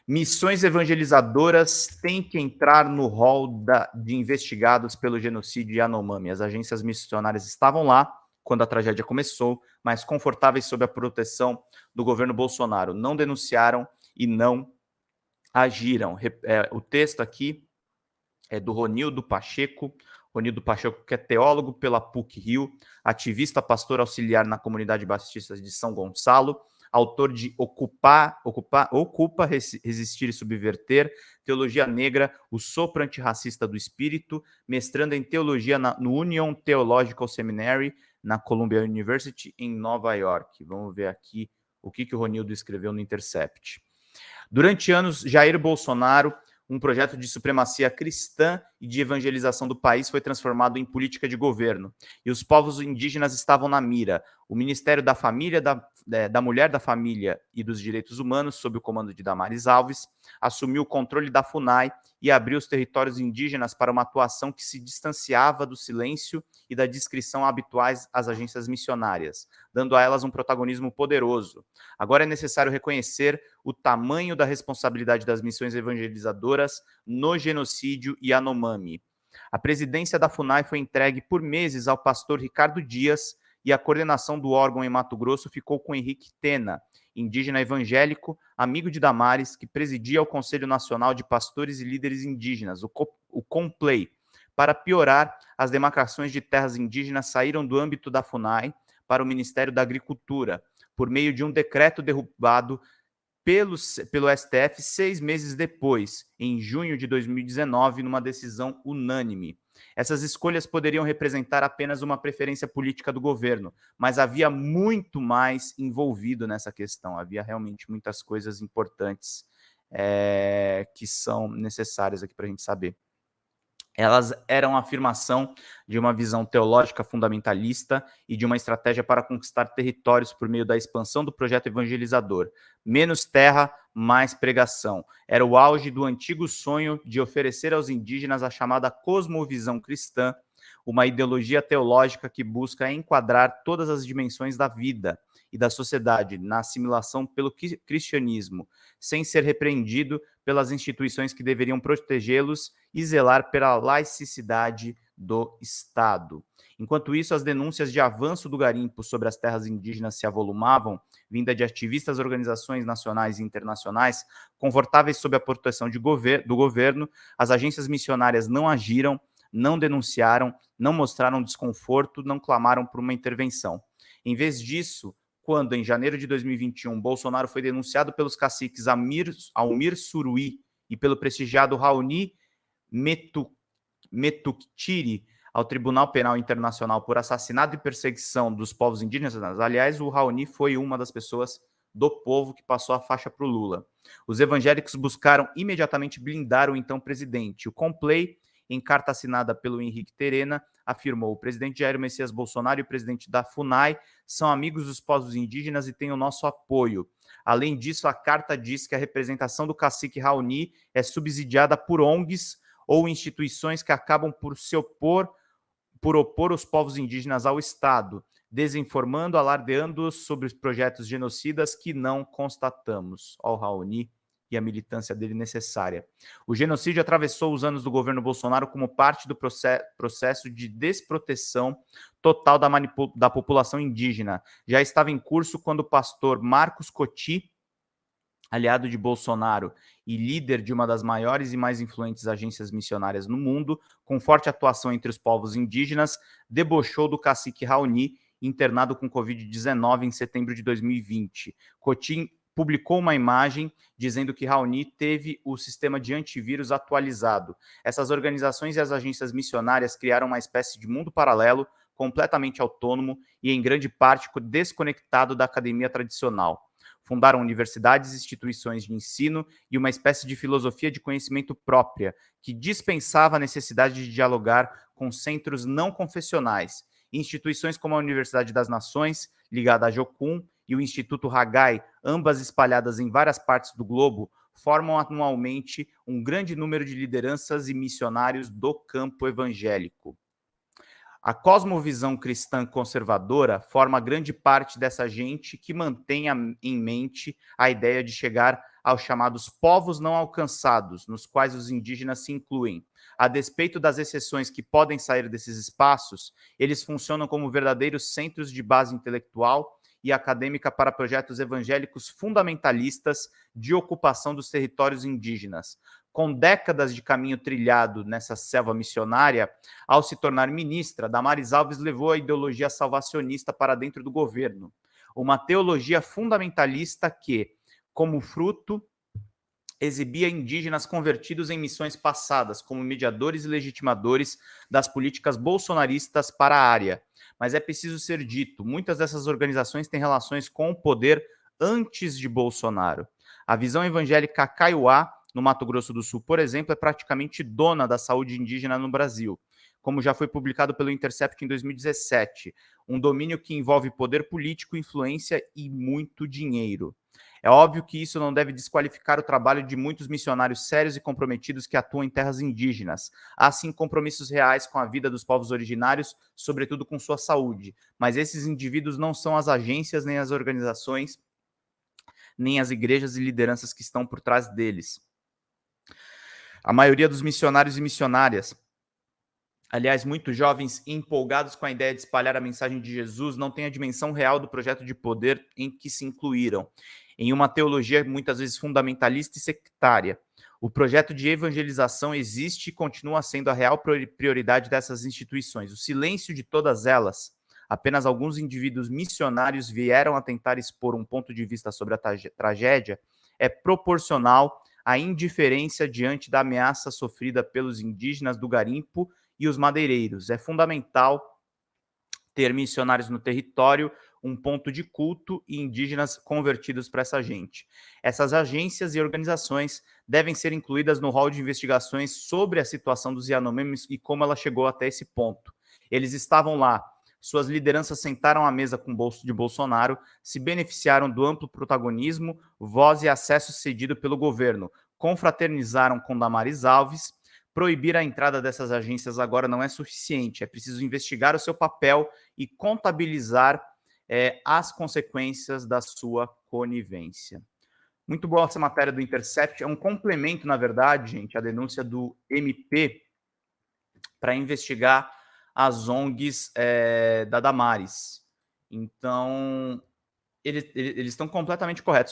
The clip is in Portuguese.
Missões evangelizadoras têm que entrar no rol de investigados pelo genocídio Yanomami. As agências missionárias estavam lá quando a tragédia começou, mas confortáveis sob a proteção do governo Bolsonaro. Não denunciaram e não agiram. O texto aqui é do Ronildo Pacheco. Ronildo Pacheco, que é teólogo pela PUC-Rio, ativista, pastor auxiliar na comunidade batista de São Gonçalo, autor de Ocupa, Resistir e Subverter, Teologia Negra, o Sopro Antirracista do Espírito, mestrando em Teologia no Union Theological Seminary, na Columbia University, em Nova York. Vamos ver aqui o que o Ronildo escreveu no Intercept. Durante anos, Jair Bolsonaro, um projeto de supremacia cristã e de evangelização do país, foi transformado em política de governo. E os povos indígenas estavam na mira. O Ministério da Família, da Mulher, da Família e dos Direitos Humanos, sob o comando de Damares Alves, assumiu o controle da FUNAI e abriu os territórios indígenas para uma atuação que se distanciava do silêncio e da discrição habituais às agências missionárias, dando a elas um protagonismo poderoso. Agora é necessário reconhecer o tamanho da responsabilidade das missões evangelizadoras no genocídio Yanomami. A presidência da FUNAI foi entregue por meses ao pastor Ricardo Dias e a coordenação do órgão em Mato Grosso ficou com Henrique Tena, indígena evangélico, amigo de Damares, que presidia o Conselho Nacional de Pastores e Líderes Indígenas, o CONPLEI. Para piorar, as demarcações de terras indígenas saíram do âmbito da FUNAI para o Ministério da Agricultura, por meio de um decreto derrubado pelo STF 6 meses depois, em junho de 2019, numa decisão unânime. Essas escolhas poderiam representar apenas uma preferência política do governo, mas havia muito mais envolvido nessa questão. Havia realmente muitas coisas importantes que são necessárias aqui para a gente saber. Elas eram a afirmação de uma visão teológica fundamentalista e de uma estratégia para conquistar territórios por meio da expansão do projeto evangelizador. Menos terra, mais pregação. Era o auge do antigo sonho de oferecer aos indígenas a chamada cosmovisão cristã, uma ideologia teológica que busca enquadrar todas as dimensões da vida e da sociedade na assimilação pelo cristianismo, sem ser repreendido pelas instituições que deveriam protegê-los e zelar pela laicidade do Estado. Enquanto isso, as denúncias de avanço do garimpo sobre as terras indígenas se avolumavam, vinda de ativistas, organizações nacionais e internacionais, confortáveis sob a proteção do governo, as agências missionárias não agiram, não denunciaram, não mostraram desconforto, não clamaram por uma intervenção. Em vez disso, quando, em janeiro de 2021, Bolsonaro foi denunciado pelos caciques Almir Suruí e pelo prestigiado Raoni Metuktiri ao Tribunal Penal Internacional por assassinato e perseguição dos povos indígenas. Aliás, o Raoni foi uma das pessoas do povo que passou a faixa para o Lula. Os evangélicos buscaram imediatamente blindar o então presidente. O CONPLEI, em carta assinada pelo Henrique Terena, afirmou: o presidente Jair Messias Bolsonaro e o presidente da FUNAI são amigos dos povos indígenas e têm o nosso apoio. Além disso, a carta diz que a representação do cacique Raoni é subsidiada por ONGs ou instituições que acabam por opor os povos indígenas ao Estado, desinformando, alardeando sobre os projetos genocidas que não constatamos. Ó, o Raoni e a militância dele necessária. O genocídio atravessou os anos do governo Bolsonaro como parte do processo de desproteção total da população indígena. Já estava em curso quando o pastor Marcos Coti, aliado de Bolsonaro e líder de uma das maiores e mais influentes agências missionárias no mundo, com forte atuação entre os povos indígenas, debochou do cacique Raoni, internado com Covid-19 em setembro de 2020. Coti publicou uma imagem dizendo que Raoni teve o sistema de antivírus atualizado. Essas organizações e as agências missionárias criaram uma espécie de mundo paralelo, completamente autônomo e, em grande parte, desconectado da academia tradicional. Fundaram universidades, instituições de ensino e uma espécie de filosofia de conhecimento própria, que dispensava a necessidade de dialogar com centros não confessionais. Instituições como a Universidade das Nações, ligada à Jocum, e o Instituto Haggai, ambas espalhadas em várias partes do globo, formam anualmente um grande número de lideranças e missionários do campo evangélico. A cosmovisão cristã conservadora forma grande parte dessa gente que mantém em mente a ideia de chegar aos chamados povos não alcançados, nos quais os indígenas se incluem. A despeito das exceções que podem sair desses espaços, eles funcionam como verdadeiros centros de base intelectual e acadêmica para projetos evangélicos fundamentalistas de ocupação dos territórios indígenas. Com décadas de caminho trilhado nessa selva missionária, ao se tornar ministra, Damares Alves levou a ideologia salvacionista para dentro do governo. Uma teologia fundamentalista que, como fruto, exibia indígenas convertidos em missões passadas como mediadores e legitimadores das políticas bolsonaristas para a área. Mas é preciso ser dito, muitas dessas organizações têm relações com o poder antes de Bolsonaro. A visão evangélica Kaiowá, no Mato Grosso do Sul, por exemplo, é praticamente dona da saúde indígena no Brasil, como já foi publicado pelo Intercept em 2017, um domínio que envolve poder político, influência e muito dinheiro. É óbvio que isso não deve desqualificar o trabalho de muitos missionários sérios e comprometidos que atuam em terras indígenas. Há sim compromissos reais com a vida dos povos originários, sobretudo com sua saúde. Mas esses indivíduos não são as agências, nem as organizações, nem as igrejas e lideranças que estão por trás deles. A maioria dos missionários e missionárias, aliás, muito jovens e empolgados com a ideia de espalhar a mensagem de Jesus, não têm a dimensão real do projeto de poder em que se incluíram, em uma teologia muitas vezes fundamentalista e sectária. O projeto de evangelização existe e continua sendo a real prioridade dessas instituições. O silêncio de todas elas, apenas alguns indivíduos missionários vieram a tentar expor um ponto de vista sobre a tragédia, é proporcional à indiferença diante da ameaça sofrida pelos indígenas do garimpo e os madeireiros. É fundamental ter missionários no território, um ponto de culto e indígenas convertidos para essa gente. Essas agências e organizações devem ser incluídas no rol de investigações sobre a situação dos Yanomamis e como ela chegou até esse ponto. Eles estavam lá, suas lideranças sentaram à mesa com o bolso de Bolsonaro, se beneficiaram do amplo protagonismo, voz e acesso cedido pelo governo, confraternizaram com Damares Alves. Proibir a entrada dessas agências agora não é suficiente, é preciso investigar o seu papel e contabilizar as consequências da sua conivência. Muito boa essa matéria do Intercept, é um complemento, na verdade, gente, à denúncia do MP para investigar as ONGs da Damares. Então, eles estão completamente corretos.